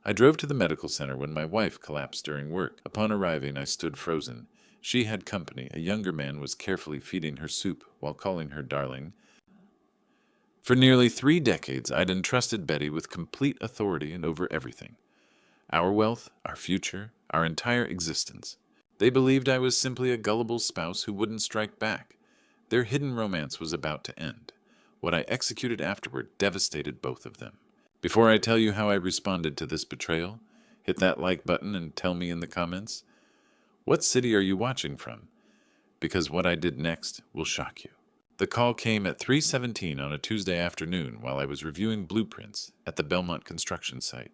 I drove to the medical center when my wife collapsed during work. Upon arriving, I stood frozen. She had company. A younger man was carefully feeding her soup while calling her darling. For nearly 3 decades, I'd entrusted Betty with complete authority and over everything. Our wealth, our future, our entire existence. They believed I was simply a gullible spouse who wouldn't strike back. Their hidden romance was about to end. What I executed afterward devastated both of them. Before I tell you how I responded to this betrayal, hit that like button and tell me in the comments, what city are you watching from? Because what I did next will shock you. The call came at 3:17 on a Tuesday afternoon while I was reviewing blueprints at the Belmont construction site.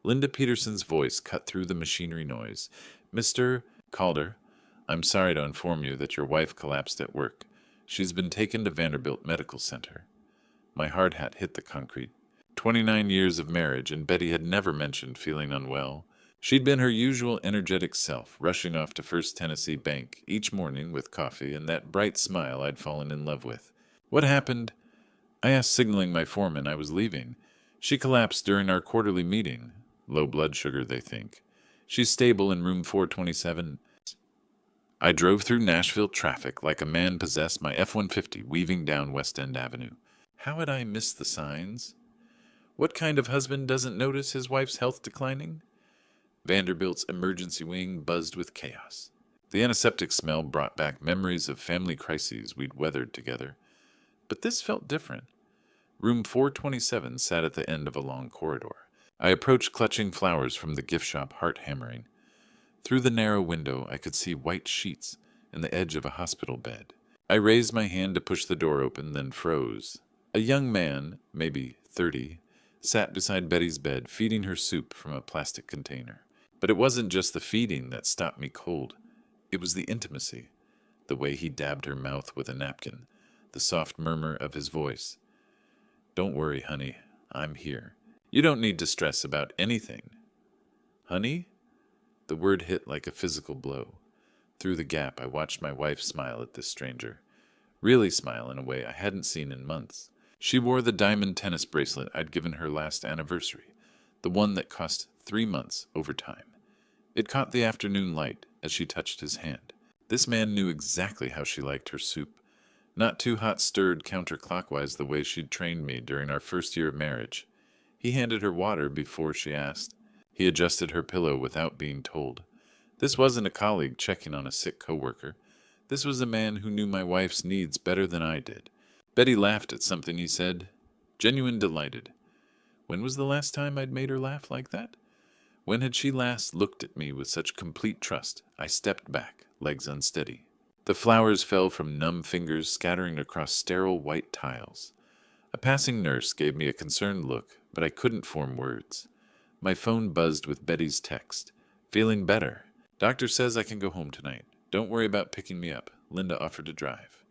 Linda Peterson's voice cut through the machinery noise. Mr. Calder, I'm sorry to inform you that your wife collapsed at work. She's been taken to Vanderbilt Medical Center. My hard hat hit the concrete. 29 years of marriage, and Betty had never mentioned feeling unwell. She'd been her usual energetic self, rushing off to First Tennessee Bank each morning with coffee and that bright smile I'd fallen in love with. What happened? I asked, signaling my foreman I was leaving. She collapsed during our quarterly meeting. Low blood sugar, they think. She's stable in room 427. I drove through Nashville traffic like a man possessed, my F-150 weaving down West End Avenue. How had I missed the signs? What kind of husband doesn't notice his wife's health declining? Vanderbilt's emergency wing buzzed with chaos. The antiseptic smell brought back memories of family crises we'd weathered together. But this felt different. Room 427 sat at the end of a long corridor. I approached, clutching flowers from the gift shop, heart hammering. Through the narrow window, I could see white sheets and the edge of a hospital bed. I raised my hand to push the door open, then froze. A young man, maybe 30, sat beside Betty's bed, feeding her soup from a plastic container. But it wasn't just the feeding that stopped me cold. It was the intimacy, the way he dabbed her mouth with a napkin, the soft murmur of his voice. Don't worry, honey, I'm here. You don't need to stress about anything. Honey? The word hit like a physical blow. Through the gap, I watched my wife smile at this stranger. Really smile in a way I hadn't seen in months. She wore the diamond tennis bracelet I'd given her last anniversary, the one that cost 3 months over time. It caught the afternoon light as she touched his hand. This man knew exactly how she liked her soup. Not too hot, stirred counterclockwise the way she'd trained me during our first year of marriage. He handed her water before she asked. He adjusted her pillow without being told. This wasn't a colleague checking on a sick coworker. This was a man who knew my wife's needs better than I did. Betty laughed at something he said, genuine delighted. When was the last time I'd made her laugh like that? When had she last looked at me with such complete trust? I stepped back, legs unsteady. The flowers fell from numb fingers, scattering across sterile white tiles. A passing nurse gave me a concerned look, but I couldn't form words. My phone buzzed with Betty's text. Feeling better. Doctor says I can go home tonight. Don't worry about picking me up. Linda offered to drive.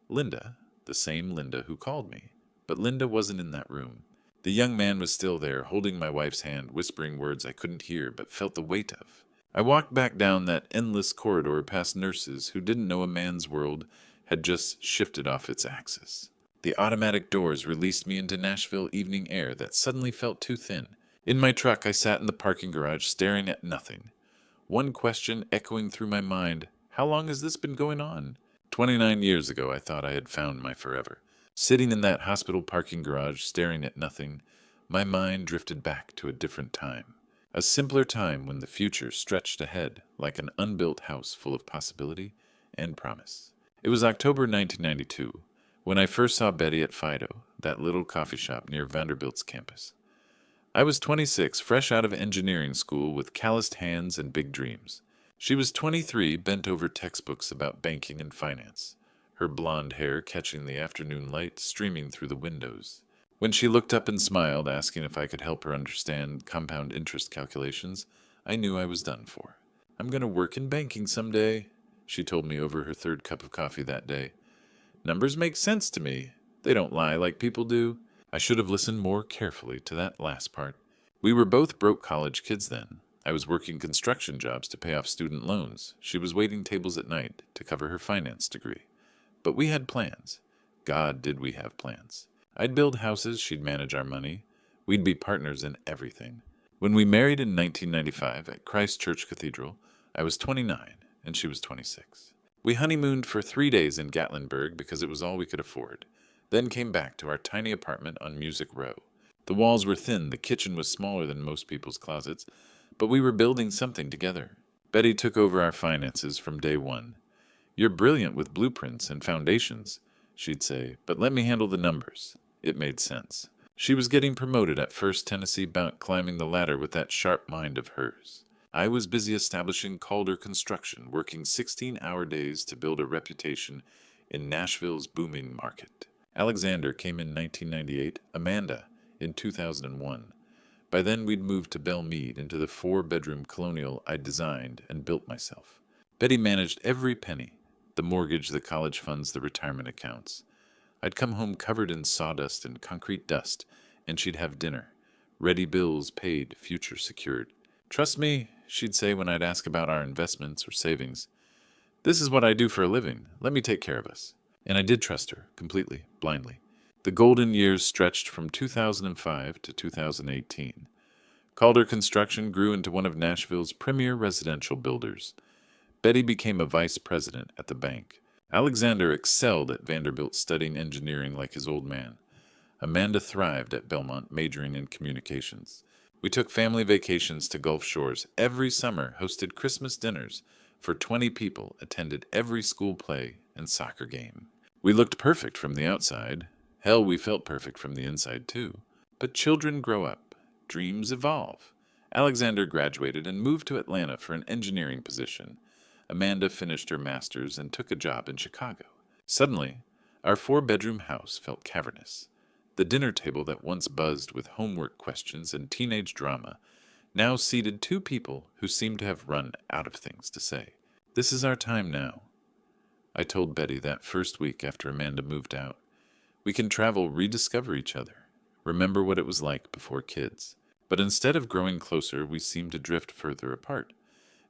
Linda? The same Linda who called me. But Linda wasn't in that room. The young man was still there, holding my wife's hand, whispering words I couldn't hear but felt the weight of. I walked back down that endless corridor past nurses who didn't know a man's world had just shifted off its axis. The automatic doors released me into Nashville evening air that suddenly felt too thin. In my truck, I sat in the parking garage staring at nothing. One question echoing through my mind, how long has this been going on? 29 years ago, I thought I had found my forever. Sitting in that hospital parking garage, staring at nothing, my mind drifted back to a different time. A simpler time when the future stretched ahead like an unbuilt house full of possibility and promise. It was October 1992 when I first saw Betty at Fido, that little coffee shop near Vanderbilt's campus. I was 26, fresh out of engineering school with calloused hands and big dreams. She was 23, bent over textbooks about banking and finance, her blonde hair catching the afternoon light streaming through the windows. When she looked up and smiled, asking if I could help her understand compound interest calculations, I knew I was done for. I'm going to work in banking someday, she told me over her third cup of coffee that day. Numbers make sense to me. They don't lie like people do. I should have listened more carefully to that last part. We were both broke college kids then. I was working construction jobs to pay off student loans. She was waiting tables at night to cover her finance degree. But we had plans. God, did we have plans. I'd build houses, she'd manage our money. We'd be partners in everything. When we married in 1995 at Christ Church Cathedral, I was 29 and she was 26. We honeymooned for 3 days in Gatlinburg because it was all we could afford, then came back to our tiny apartment on Music Row. The walls were thin, the kitchen was smaller than most people's closets, but we were building something together. Betty took over our finances from day one. "You're brilliant with blueprints and foundations," she'd say, "but let me handle the numbers." It made sense. She was getting promoted at First Tennessee Bank, climbing the ladder with that sharp mind of hers. I was busy establishing Calder Construction, working 16-hour days to build a reputation in Nashville's booming market. Alexander came in 1998, Amanda in 2001. By then we'd moved to Belmead, into the 4-bedroom colonial I'd designed and built myself. Betty managed every penny: the mortgage, the college funds, the retirement accounts. I'd come home covered in sawdust and concrete dust, and she'd have dinner. Ready bills paid, future secured. "Trust me," she'd say when I'd ask about our investments or savings. "This is what I do for a living. Let me take care of us." And I did trust her, completely, blindly. The golden years stretched from 2005 to 2018. Calder Construction grew into one of Nashville's premier residential builders. Betty became a vice president at the bank. Alexander excelled at Vanderbilt, studying engineering like his old man. Amanda thrived at Belmont, majoring in communications. We took family vacations to Gulf Shores every summer, hosted Christmas dinners for 20 people, attended every school play and soccer game. We looked perfect from the outside. Hell, we felt perfect from the inside, too. But children grow up. Dreams evolve. Alexander graduated and moved to Atlanta for an engineering position. Amanda finished her master's and took a job in Chicago. Suddenly, our 4-bedroom house felt cavernous. The dinner table that once buzzed with homework questions and teenage drama now seated 2 people who seemed to have run out of things to say. "This is our time now," I told Betty that first week after Amanda moved out. "We can travel, rediscover each other, remember what it was like before kids." But instead of growing closer, we seemed to drift further apart.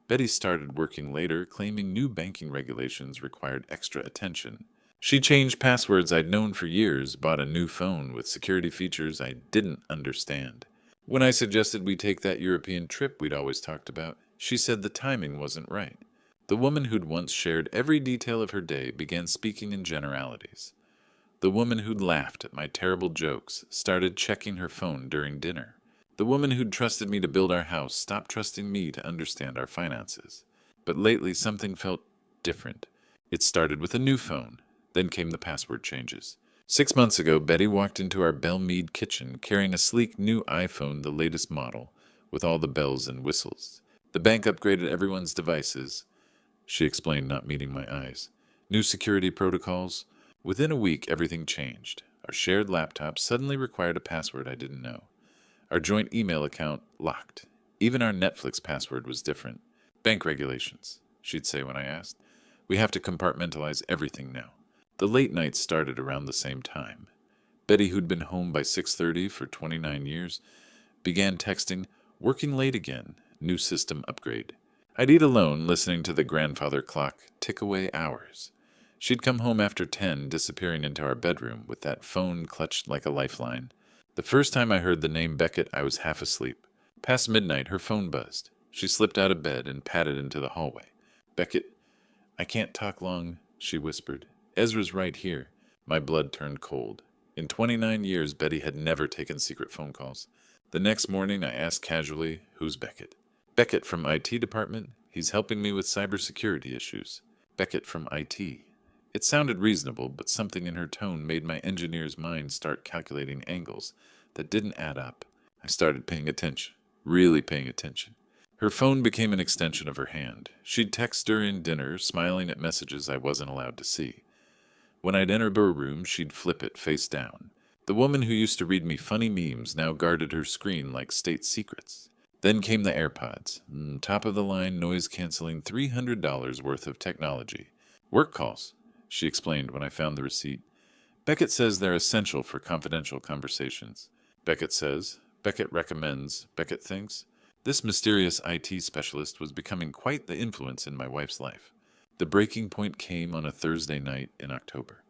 Betty started working later, claiming new banking regulations required extra attention. She changed passwords I'd known for years, bought a new phone with security features I didn't understand. When I suggested we take that European trip we'd always talked about, she said the timing wasn't right. The woman who'd once shared every detail of her day began speaking in generalities. The woman who'd laughed at my terrible jokes started checking her phone during dinner. The woman who'd trusted me to build our house stopped trusting me to understand our finances. But lately something felt different. It started with a new phone. Then came the password changes. 6 months ago, Betty walked into our Belmead kitchen carrying a sleek new iPhone, the latest model, with all the bells and whistles. "The bank upgraded everyone's devices," she explained, not meeting my eyes. "New security protocols." Within a week, everything changed. Our shared laptop suddenly required a password I didn't know. Our joint email account locked. Even our Netflix password was different. "Bank regulations," she'd say when I asked. "We have to compartmentalize everything now." The late nights started around the same time. Betty, who'd been home by 6:30 for 29 years, began texting, "Working late again, new system upgrade." I'd eat alone, listening to the grandfather clock tick away hours. She'd come home after 10, disappearing into our bedroom with that phone clutched like a lifeline. The first time I heard the name Beckett, I was half asleep. Past midnight, her phone buzzed. She slipped out of bed and padded into the hallway. "Beckett, I can't talk long," she whispered. "Ezra's right here." My blood turned cold. In 29 years, Betty had never taken secret phone calls. The next morning, I asked casually, "Who's Beckett?" "Beckett from IT department. He's helping me with cybersecurity issues." Beckett from IT. It sounded reasonable, but something in her tone made my engineer's mind start calculating angles that didn't add up. I started paying attention, really paying attention. Her phone became an extension of her hand. She'd text during dinner, smiling at messages I wasn't allowed to see. When I'd enter her room, she'd flip it face down. The woman who used to read me funny memes now guarded her screen like state secrets. Then came the AirPods. Top-of-the-line, noise-canceling $300 worth of technology. "Work calls," she explained when I found the receipt. "Beckett says they're essential for confidential conversations." Beckett says, Beckett recommends, Beckett thinks. This mysterious IT specialist was becoming quite the influence in my wife's life. The breaking point came on a Thursday night in October.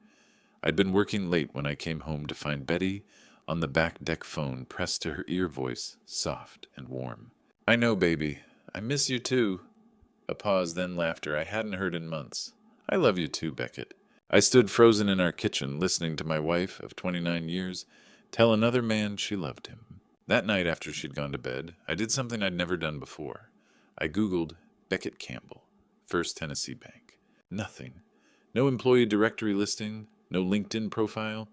I'd been working late when I came home to find Betty on the back deck phone pressed to her ear, voice soft and warm. "I know, baby. I miss you too." A pause, then laughter I hadn't heard in months. "I love you too, Beckett." I stood frozen in our kitchen, listening to my wife of 29 years tell another man she loved him. That night after she'd gone to bed, I did something I'd never done before. I Googled Beckett Campbell, First Tennessee Bank. Nothing. No employee directory listing, no LinkedIn profile,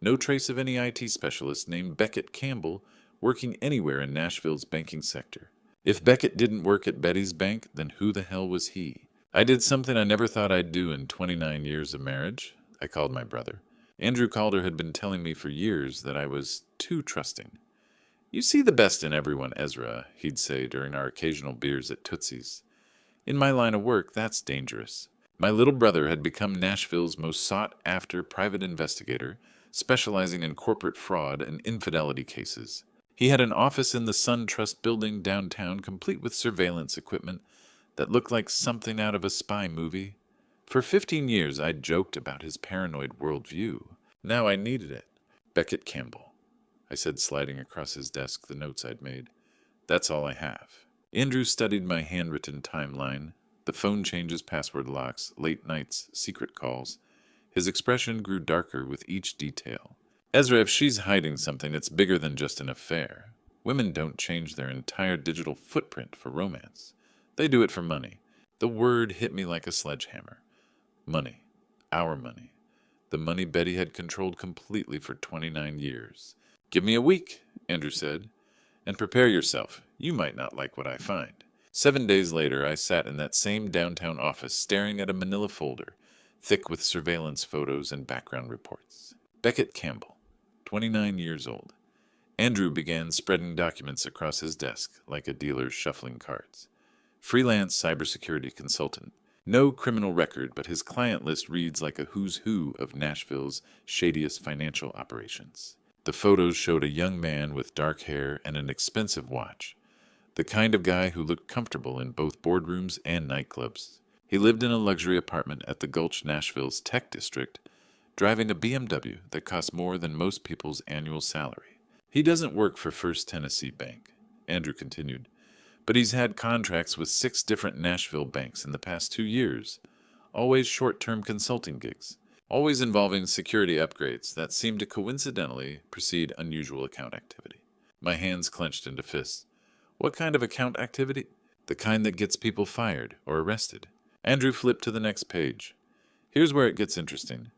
no trace of any IT specialist named Beckett Campbell working anywhere in Nashville's banking sector. If Beckett didn't work at Betty's bank, then who the hell was he? I did something I never thought I'd do in 29 years of marriage. I called my brother. Andrew Calder had been telling me for years that I was too trusting. "You see the best in everyone, Ezra," he'd say during our occasional beers at Tootsie's. "In my line of work, that's dangerous." My little brother had become Nashville's most sought-after private investigator, specializing in corporate fraud and infidelity cases. He had an office in the SunTrust building downtown, complete with surveillance equipment that looked like something out of a spy movie. For 15 years, I'd joked about his paranoid worldview. Now I needed it. "Beckett Campbell," I said, sliding across his desk the notes I'd made. "That's all I have." Andrew studied my handwritten timeline, the phone changes, password locks, late nights, secret calls. His expression grew darker with each detail. "Ezra, if she's hiding something, it's bigger than just an affair. Women don't change their entire digital footprint for romance. They do it for money." The word hit me like a sledgehammer. Money. Our money. The money Betty had controlled completely for 29 years. "Give me a week," Andrew said, "and prepare yourself. You might not like what I find." 7 days later, I sat in that same downtown office staring at a manila folder, thick with surveillance photos and background reports. Beckett Campbell, 29 years old. Andrew began spreading documents across his desk like a dealer shuffling cards. Freelance cybersecurity consultant. No criminal record, but his client list reads like a who's who of Nashville's shadiest financial operations. The photos showed a young man with dark hair and an expensive watch, the kind of guy who looked comfortable in both boardrooms and nightclubs. He lived in a luxury apartment at the Gulch, Nashville's tech district, driving a BMW that cost more than most people's annual salary. "He doesn't work for First Tennessee Bank," Andrew continued, "but he's had contracts with 6 different Nashville banks in the past 2 years, always short-term consulting gigs, always involving security upgrades that seem to coincidentally precede unusual account activity." My hands clenched into fists. "What kind of account activity?" "The kind that gets people fired or arrested." Andrew flipped to the next page. "Here's where it gets interesting.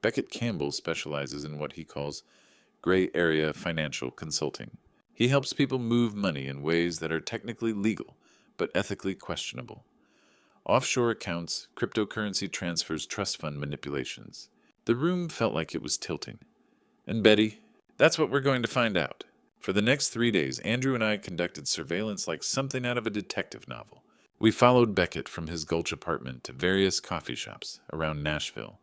Beckett Campbell specializes in what he calls gray area financial consulting. He helps people move money in ways that are technically legal, but ethically questionable. Offshore accounts, cryptocurrency transfers, trust fund manipulations." The room felt like it was tilting. "And Betty, that's what we're going to find out." For the next 3 days, Andrew and I conducted surveillance like something out of a detective novel. We followed Beckett from his Gulch apartment to various coffee shops around Nashville,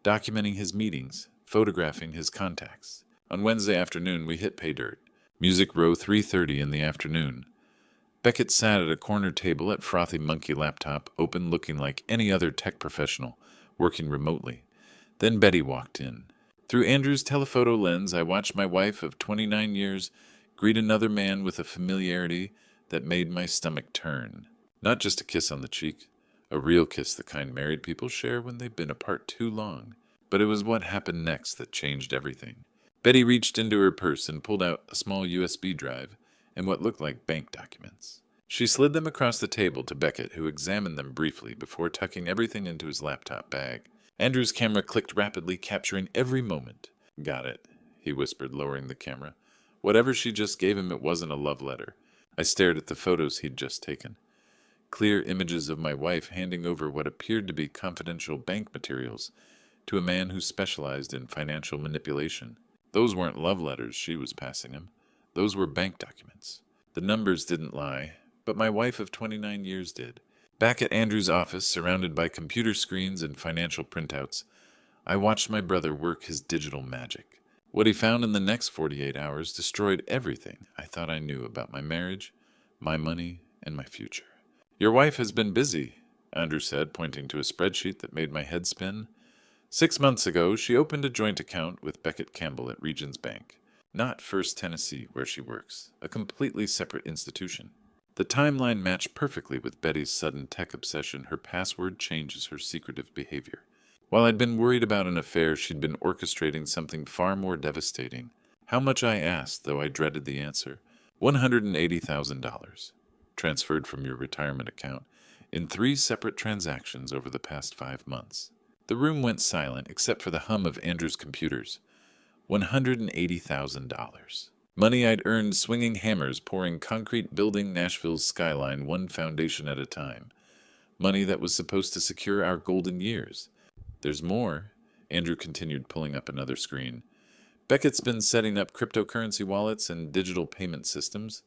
documenting his meetings, photographing his contacts. On Wednesday afternoon, we hit pay dirt. Music row 3:30 in the afternoon. Beckett sat at a corner table at Frothy Monkey laptop, open, looking like any other tech professional, working remotely. Then Betty walked in. Through Andrew's telephoto lens, I watched my wife of 29 years greet another man with a familiarity that made my stomach turn. Not just a kiss on the cheek, a real kiss, the kind married people share when they've been apart too long. But it was what happened next that changed everything. Betty reached into her purse and pulled out a small USB drive and what looked like bank documents. She slid them across the table to Beckett, who examined them briefly before tucking everything into his laptop bag. Andrew's camera clicked rapidly, capturing every moment. "Got it," he whispered, lowering the camera. Whatever she just gave him, it wasn't a love letter. I stared at the photos he'd just taken. Clear images of my wife handing over what appeared to be confidential bank materials to a man who specialized in financial manipulation. Those weren't love letters she was passing him. Those were bank documents. The numbers didn't lie, but my wife of 29 years did. Back at Andrew's office, surrounded by computer screens and financial printouts, I watched my brother work his digital magic. What he found in the next 48 hours destroyed everything I thought I knew about my marriage, my money, and my future. "Your wife has been busy," Andrew said, pointing to a spreadsheet that made my head spin. 6 months ago, she opened a joint account with Beckett Campbell at Regions Bank. Not First Tennessee, where she works, a completely separate institution. The timeline matched perfectly with Betty's sudden tech obsession. Her password changes her secretive behavior. While I'd been worried about an affair, she'd been orchestrating something far more devastating. How much, I asked, though I dreaded the answer. $180,000, transferred from your retirement account, in 3 separate transactions over the past 5 months. The room went silent except for the hum of Andrew's computers. $180,000. Money I'd earned swinging hammers, pouring concrete, building Nashville's skyline one foundation at a time. Money that was supposed to secure our golden years. There's more. Andrew continued, pulling up another screen. Beckett's been setting up cryptocurrency wallets and digital payment systems.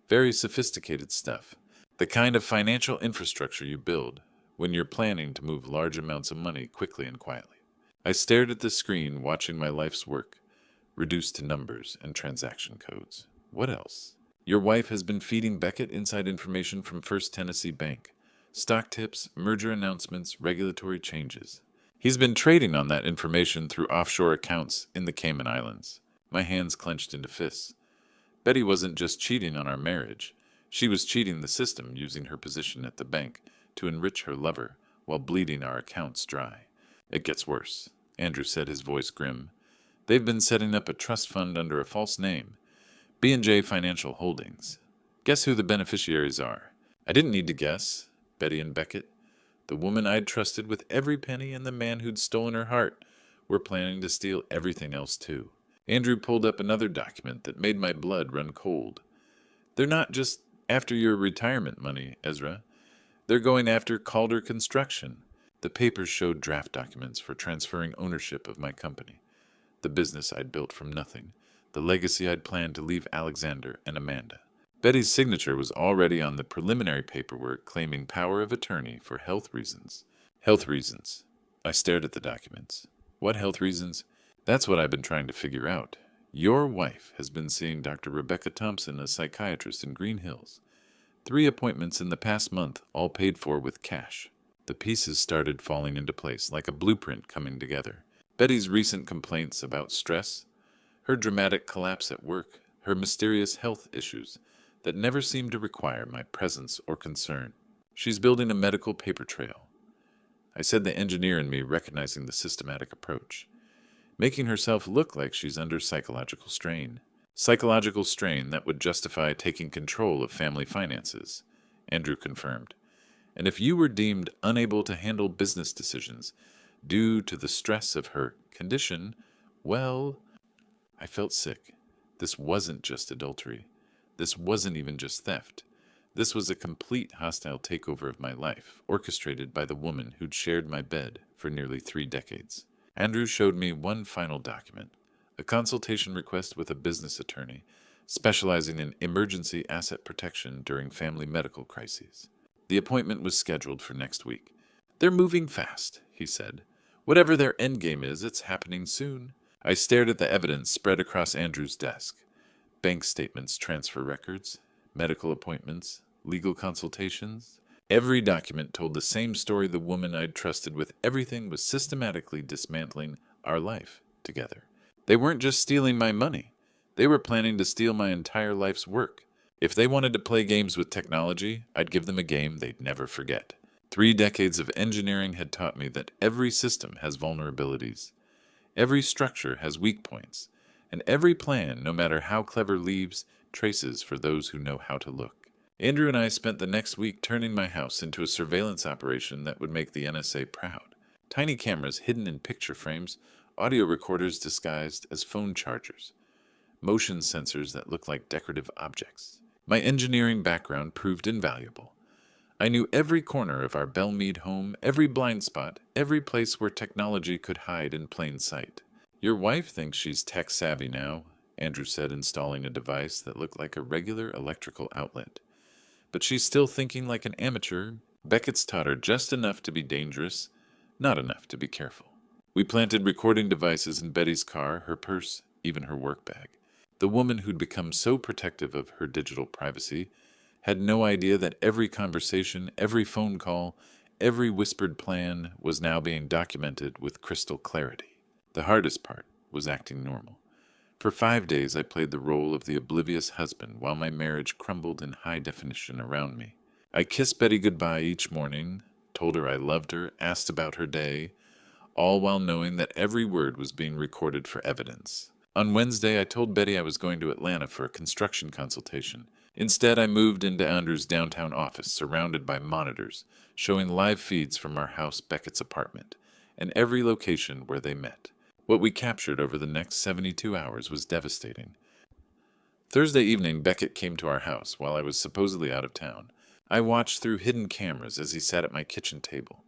Very sophisticated stuff. The kind of financial infrastructure you build when you're planning to move large amounts of money quickly and quietly. I stared at the screen, watching my life's work reduced to numbers and transaction codes. What else? Your wife has been feeding Beckett inside information from First Tennessee Bank. Stock tips, merger announcements, regulatory changes. He's been trading on that information through offshore accounts in the Cayman Islands. My hands clenched into fists. Betty wasn't just cheating on our marriage. She was cheating the system, using her position at the bank to enrich her lover while bleeding our accounts dry. It gets worse, Andrew said, his voice grim. They've been setting up a trust fund under a false name, B&J Financial Holdings. Guess who the beneficiaries are? I didn't need to guess. Betty and Beckett. The woman I'd trusted with every penny and the man who'd stolen her heart were planning to steal everything else too. Andrew pulled up another document that made my blood run cold. They're not just after your retirement money, Ezra. They're going after Calder Construction. The papers showed draft documents for transferring ownership of my company. The business I'd built from nothing. The legacy I'd planned to leave Alexander and Amanda. Betty's signature was already on the preliminary paperwork claiming power of attorney for health reasons. Health reasons. I stared at the documents. What health reasons? That's what I've been trying to figure out. Your wife has been seeing Dr. Rebecca Thompson, a psychiatrist in Green Hills. 3 appointments in the past month, all paid for with cash. The pieces started falling into place, like a blueprint coming together. Betty's recent complaints about stress, her dramatic collapse at work, her mysterious health issues that never seemed to require my presence or concern. She's building a medical paper trail. I said, the engineer in me recognizing the systematic approach. Making herself look like she's under psychological strain. Psychological strain that would justify taking control of family finances, Andrew confirmed. And if you were deemed unable to handle business decisions due to the stress of her condition, well, I felt sick. This wasn't just adultery. This wasn't even just theft. This was a complete hostile takeover of my life, orchestrated by the woman who'd shared my bed for nearly 3 decades. Andrew showed me one final document, a consultation request with a business attorney specializing in emergency asset protection during family medical crises. The appointment was scheduled for next week. They're moving fast, he said. Whatever their endgame is, it's happening soon. I stared at the evidence spread across Andrew's desk. Bank statements, transfer records, medical appointments, legal consultations. Every document told the same story. The woman I'd trusted with everything was systematically dismantling our life together. They weren't just stealing my money. They were planning to steal my entire life's work. If they wanted to play games with technology, I'd give them a game they'd never forget. 3 decades of engineering had taught me that every system has vulnerabilities. Every structure has weak points. And every plan, no matter how clever, leaves traces for those who know how to look. Andrew and I spent the next week turning my house into a surveillance operation that would make the NSA proud. Tiny cameras hidden in picture frames, audio recorders disguised as phone chargers, motion sensors that looked like decorative objects. My engineering background proved invaluable. I knew every corner of our Belmead home, every blind spot, every place where technology could hide in plain sight. Your wife thinks she's tech-savvy now, Andrew said, installing a device that looked like a regular electrical outlet. But she's still thinking like an amateur. Beckett's taught her just enough to be dangerous, not enough to be careful. We planted recording devices in Betty's car, her purse, even her work bag. The woman who'd become so protective of her digital privacy had no idea that every conversation, every phone call, every whispered plan was now being documented with crystal clarity. The hardest part was acting normal. For 5 days, I played the role of the oblivious husband while my marriage crumbled in high definition around me. I kissed Betty goodbye each morning, told her I loved her, asked about her day, all while knowing that every word was being recorded for evidence. On Wednesday, I told Betty I was going to Atlanta for a construction consultation. Instead, I moved into Andrew's downtown office, surrounded by monitors, showing live feeds from our house Beckett's apartment, and every location where they met. What we captured over the next 72 hours was devastating. Thursday evening, Beckett came to our house while I was supposedly out of town. I watched through hidden cameras as he sat at my kitchen table,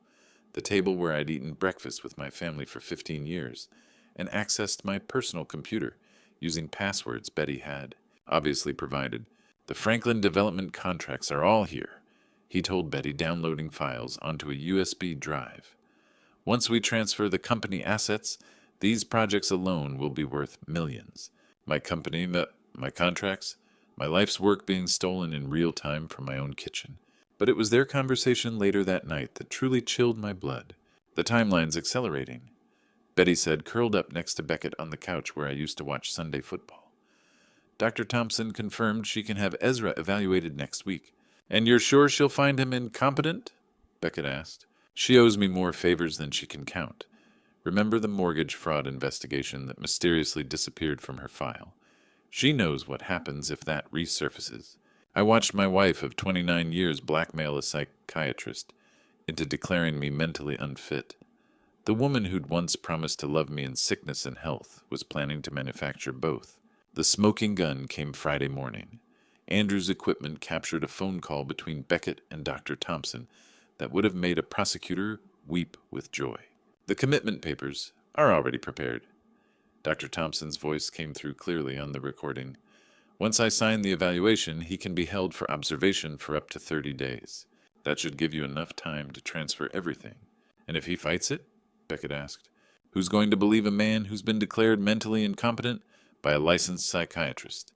the table where I'd eaten breakfast with my family for 15 years, and accessed my personal computer using passwords Betty had obviously provided. The Franklin development contracts are all here, he told Betty, downloading files onto a USB drive. Once we transfer the company assets, these projects alone will be worth millions. My company, my contracts, my life's work being stolen in real time from my own kitchen. But it was their conversation later that night that truly chilled my blood. The timeline's accelerating, Betty said, curled up next to Beckett on the couch where I used to watch Sunday football. Dr. Thompson confirmed she can have Ezra evaluated next week. And you're sure she'll find him incompetent? Beckett asked. She owes me more favors than she can count. Remember the mortgage fraud investigation that mysteriously disappeared from her file? She knows what happens if that resurfaces. I watched my wife of 29 years blackmail a psychiatrist into declaring me mentally unfit. The woman who'd once promised to love me in sickness and health was planning to manufacture both. The smoking gun came Friday morning. Andrew's equipment captured a phone call between Beckett and Dr. Thompson that would have made a prosecutor weep with joy. The commitment papers are already prepared. Dr. Thompson's voice came through clearly on the recording. Once I sign the evaluation, he can be held for observation for up to 30 days. That should give you enough time to transfer everything. And if he fights it? Beckett asked. Who's going to believe a man who's been declared mentally incompetent by a licensed psychiatrist?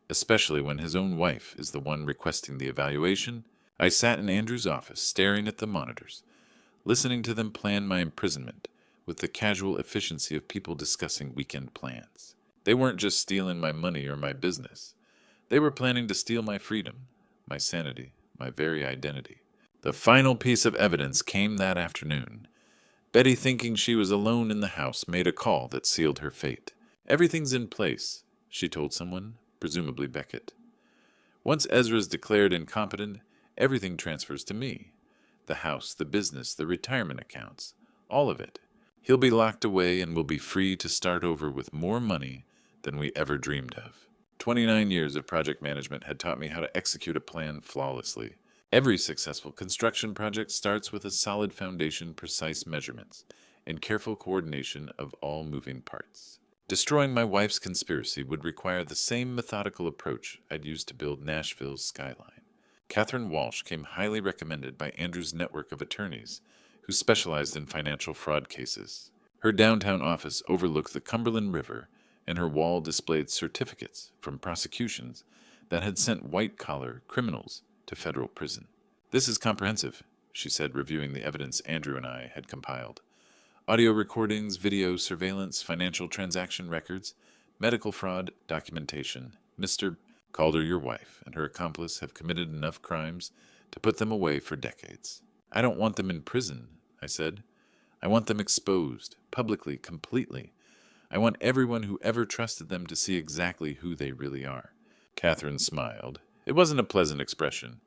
Especially when his own wife is the one requesting the evaluation. I sat in Andrew's office, staring at the monitors, listening to them plan my imprisonment with the casual efficiency of people discussing weekend plans. They weren't just stealing my money or my business. They were planning to steal my freedom, my sanity, my very identity. The final piece of evidence came that afternoon. Betty, thinking she was alone in the house, made a call that sealed her fate. Everything's in place, she told someone, presumably Beckett. Once Ezra's declared incompetent, everything transfers to me. The house, the business, the retirement accounts, all of it. He'll be locked away and will be free to start over with more money than we ever dreamed of. 29 years of project management had taught me how to execute a plan flawlessly. Every successful construction project starts with a solid foundation, precise measurements, and careful coordination of all moving parts. Destroying my wife's conspiracy would require the same methodical approach I'd used to build Nashville's skyline. Catherine Walsh came highly recommended by Andrew's network of attorneys, who specialized in financial fraud cases. Her downtown office overlooked the Cumberland River, and her wall displayed certificates from prosecutions that had sent white-collar criminals to federal prison. This is comprehensive, she said, reviewing the evidence Andrew and I had compiled. Audio recordings, video surveillance, financial transaction records, medical fraud, documentation. Mr. Calder, your wife, and her accomplice have committed enough crimes to put them away for decades. I don't want them in prison, I said. I want them exposed, publicly, completely. I want everyone who ever trusted them to see exactly who they really are. Catherine smiled. It wasn't a pleasant expression.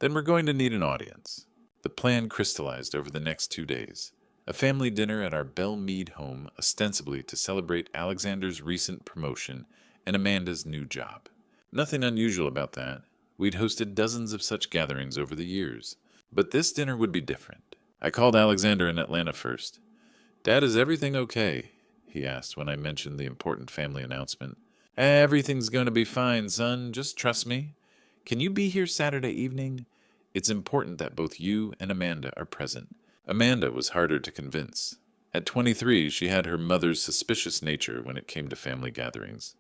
Then we're going to need an audience. The plan crystallized over the next 2 days. A family dinner at our Belle Meade home, ostensibly to celebrate Alexander's recent promotion and Amanda's new job. Nothing unusual about that. We'd hosted dozens of such gatherings over the years. But this dinner would be different. I called Alexander in Atlanta first. Dad, is everything okay? He asked when I mentioned the important family announcement. Everything's going to be fine, son. Just trust me. Can you be here Saturday evening? It's important that both you and Amanda are present. Amanda was harder to convince. At 23, she had her mother's suspicious nature when it came to family gatherings.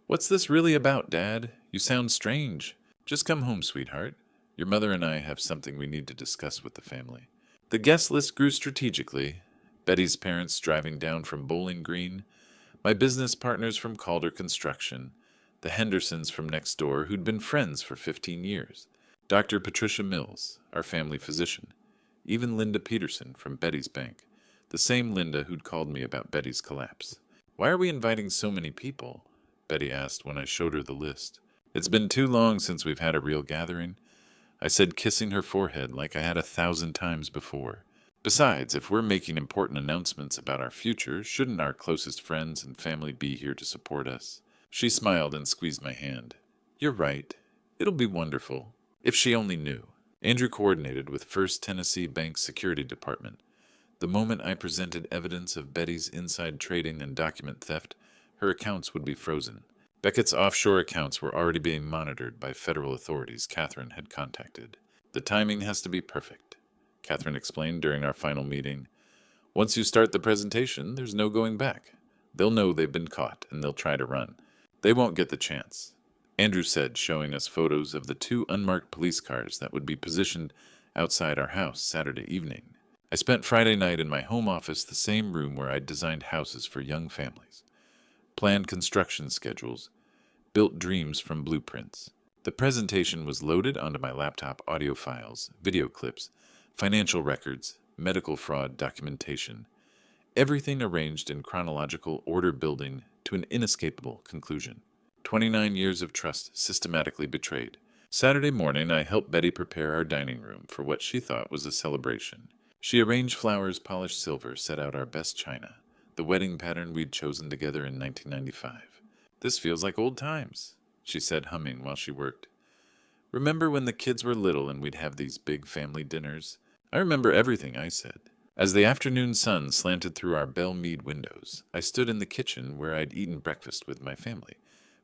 What's this really about, Dad? You sound strange. Just come home, sweetheart. Your mother and I have something we need to discuss with the family. The guest list grew strategically. Betty's parents driving down from Bowling Green, My business partners from Calder Construction, the Hendersons from next door who'd been friends for 15 years, Dr. Patricia Mills, our family physician, even Linda Peterson from Betty's Bank, the same Linda who'd called me about Betty's collapse. "Why are we inviting so many people?" Betty asked when I showed her the list. "It's been too long since we've had a real gathering," I said, kissing her forehead like I had 1,000 times before. "Besides, if we're making important announcements about our future, shouldn't our closest friends and family be here to support us?" She smiled and squeezed my hand. "You're right. It'll be wonderful. If she only knew." Andrew coordinated with First Tennessee Bank's security department. The moment I presented evidence of Betty's inside trading and document theft, her accounts would be frozen. Beckett's offshore accounts were already being monitored by federal authorities Catherine had contacted. "The timing has to be perfect," Catherine explained during our final meeting. "Once you start the presentation, there's no going back. They'll know they've been caught, and they'll try to run. They won't get the chance," Andrew said, showing us photos of the 2 unmarked police cars that would be positioned outside our house Saturday evening. I spent Friday night in my home office, the same room where I'd designed houses for young families, planned construction schedules, built dreams from blueprints. The presentation was loaded onto my laptop: audio files, video clips, financial records, medical fraud documentation, everything arranged in chronological order, building to an inescapable conclusion. 29 years of trust systematically betrayed. Saturday morning, I helped Betty prepare our dining room for what she thought was a celebration. She arranged flowers, polished silver, set out our best china, the wedding pattern we'd chosen together in 1995. "This feels like old times," she said, humming while she worked. "Remember when the kids were little and we'd have these big family dinners?" "I remember everything," I said. As the afternoon sun slanted through our Belle Meade windows, I stood in the kitchen where I'd eaten breakfast with my family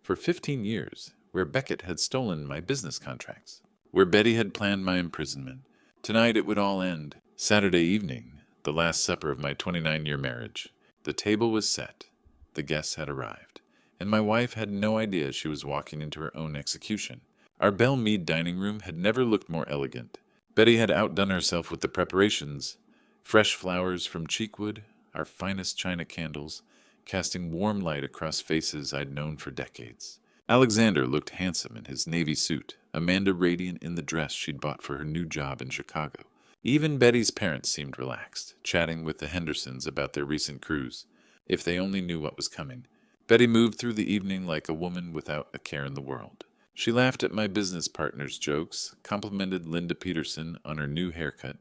for 15 years, where Beckett had stolen my business contracts, where Betty had planned my imprisonment. Tonight it would all end. Saturday evening, the last supper of my 29-year marriage. The table was set. The guests had arrived, and my wife had no idea she was walking into her own execution. Our Belle Meade dining room had never looked more elegant. Betty had outdone herself with the preparations: fresh flowers from Cheekwood, our finest china candles, casting warm light across faces I'd known for decades. Alexander looked handsome in his navy suit, Amanda radiant in the dress she'd bought for her new job in Chicago. Even Betty's parents seemed relaxed, chatting with the Hendersons about their recent cruise. If they only knew what was coming. Betty moved through the evening like a woman without a care in the world. She laughed at my business partner's jokes, complimented Linda Peterson on her new haircut,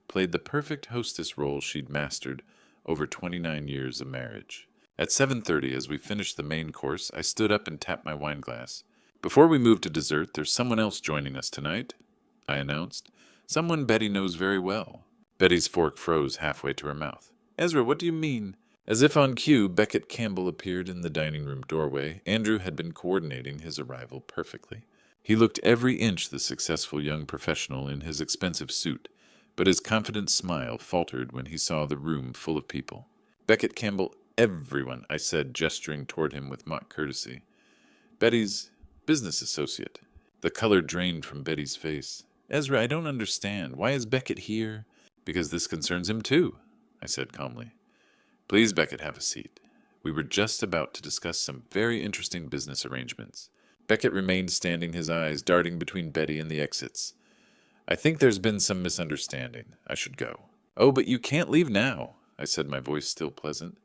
played the perfect hostess role she'd mastered over 29 years of marriage. At 7:30, as we finished the main course, I stood up and tapped my wine glass. "Before we move to dessert, there's someone else joining us tonight," I announced. "Someone Betty knows very well." Betty's fork froze halfway to her mouth. "Ezra, what do you mean?" As if on cue, Beckett Campbell appeared in the dining room doorway. Andrew had been coordinating his arrival perfectly. He looked every inch the successful young professional in his expensive suit, but his confident smile faltered when he saw the room full of people. "Beckett Campbell, everyone," I said, gesturing toward him with mock courtesy. "Betty's business associate." The color drained from Betty's face. "Ezra, I don't understand. Why is Beckett here?" "Because this concerns him too," I said calmly. "Please, Beckett, have a seat. We were just about to discuss some very interesting business arrangements." Beckett remained standing, his eyes darting between Betty and the exits. "I think there's been some misunderstanding. I should go." "Oh, but you can't leave now," I said, my voice still pleasant.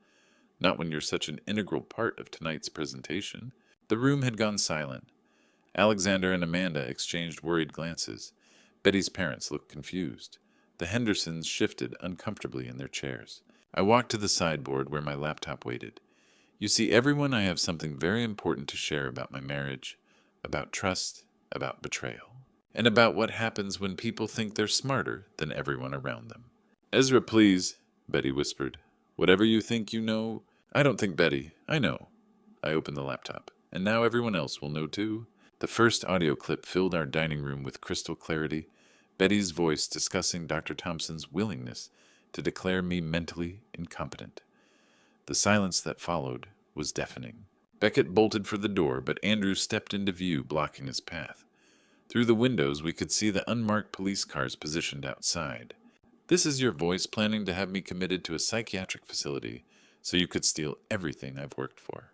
"Not when you're such an integral part of tonight's presentation." The room had gone silent. Alexander and Amanda exchanged worried glances. Betty's parents looked confused. The Hendersons shifted uncomfortably in their chairs. I walked to the sideboard where my laptop waited. "You see, everyone, I have something very important to share about my marriage, about trust, about betrayal, and about what happens when people think they're smarter than everyone around them." "Ezra, please," Betty whispered. "Whatever you think you know." "I don't think, Betty. I know." I opened the laptop. "And now everyone else will know too." The first audio clip filled our dining room with crystal clarity. Betty's voice discussing Dr. Thompson's willingness to declare me mentally incompetent. The silence that followed was deafening. Beckett bolted for the door, but Andrew stepped into view, blocking his path. Through the windows, we could see the unmarked police cars positioned outside. "This is your voice planning to have me committed to a psychiatric facility so you could steal everything I've worked for.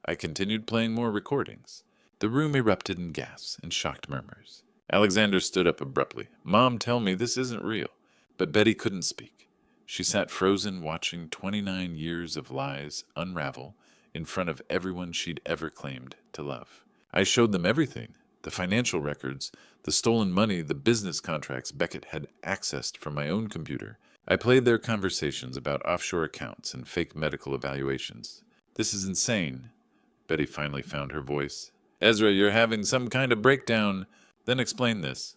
I continued playing more recordings. The room erupted in gasps and shocked murmurs. Alexander stood up abruptly. Mom, tell me this isn't real. But Betty couldn't speak. She sat frozen, watching 29 years of lies unravel in front of everyone she'd ever claimed to love. I showed them everything, the financial records, the stolen money, the business contracts Beckett had accessed from my own computer. I played their conversations about offshore accounts and fake medical evaluations. This is insane. Betty finally found her voice. Ezra, you're having some kind of breakdown. Then explain this,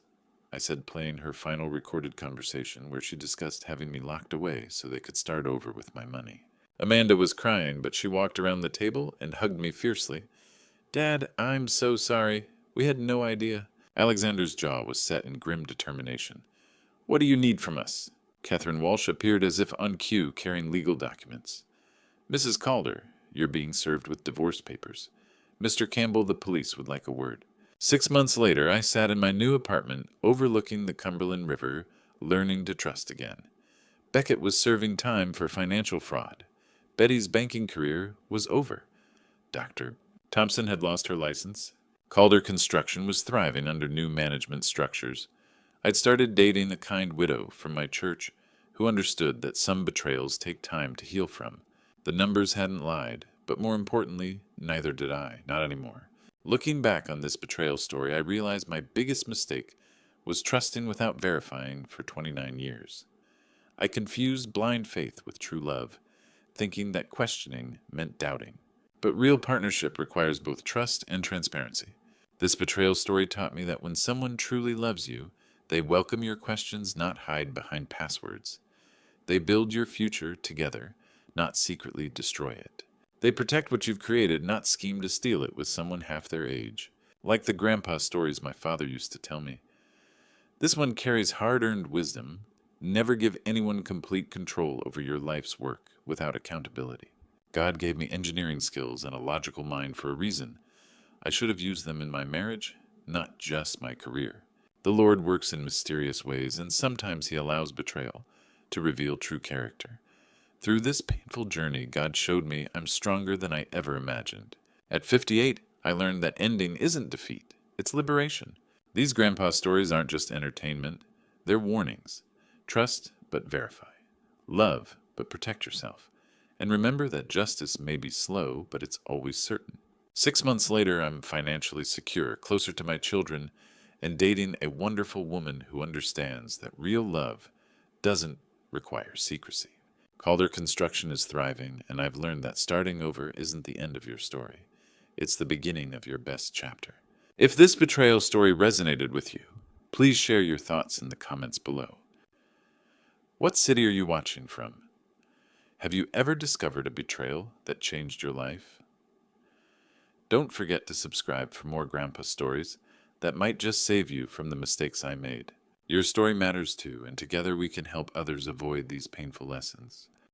I said, playing her final recorded conversation where she discussed having me locked away so they could start over with my money. Amanda was crying, but she walked around the table and hugged me fiercely. Dad, I'm so sorry. We had no idea. Alexander's jaw was set in grim determination. What do you need from us? Catherine Walsh appeared as if on cue, carrying legal documents. Mrs. Calder, you're being served with divorce papers. Mr. Campbell, the police would like a word. 6 months later, I sat in my new apartment overlooking the Cumberland River, learning to trust again. Beckett was serving time for financial fraud. Betty's banking career was over. Dr. Thompson had lost her license. Calder Construction was thriving under new management structures. I'd started dating a kind widow from my church who understood that some betrayals take time to heal from. The numbers hadn't lied, but more importantly, neither did I, not anymore. Looking back on this betrayal story, I realized my biggest mistake was trusting without verifying for 29 years. I confused blind faith with true love, thinking that questioning meant doubting. But real partnership requires both trust and transparency. This betrayal story taught me that when someone truly loves you, they welcome your questions, not hide behind passwords. They build your future together, not secretly destroy it. They protect what you've created, not scheme to steal it with someone half their age. Like the grandpa stories my father used to tell me. This one carries hard-earned wisdom. Never give anyone complete control over your life's work without accountability. God gave me engineering skills and a logical mind for a reason. I should have used them in my marriage, not just my career. The Lord works in mysterious ways, and sometimes He allows betrayal to reveal true character. Through this painful journey, God showed me I'm stronger than I ever imagined. At 58, I learned that ending isn't defeat, it's liberation. These grandpa stories aren't just entertainment, they're warnings. Trust, but verify. Love, but protect yourself. And remember that justice may be slow, but it's always certain. 6 months later, I'm financially secure, closer to my children, and dating a wonderful woman who understands that real love doesn't require secrecy. Calder Construction is thriving, and I've learned that starting over isn't the end of your story. It's the beginning of your best chapter. If this betrayal story resonated with you, please share your thoughts in the comments below. What city are you watching from? Have you ever discovered a betrayal that changed your life? Don't forget to subscribe for more grandpa stories that might just save you from the mistakes I made. Your story matters too, and together we can help others avoid these painful lessons.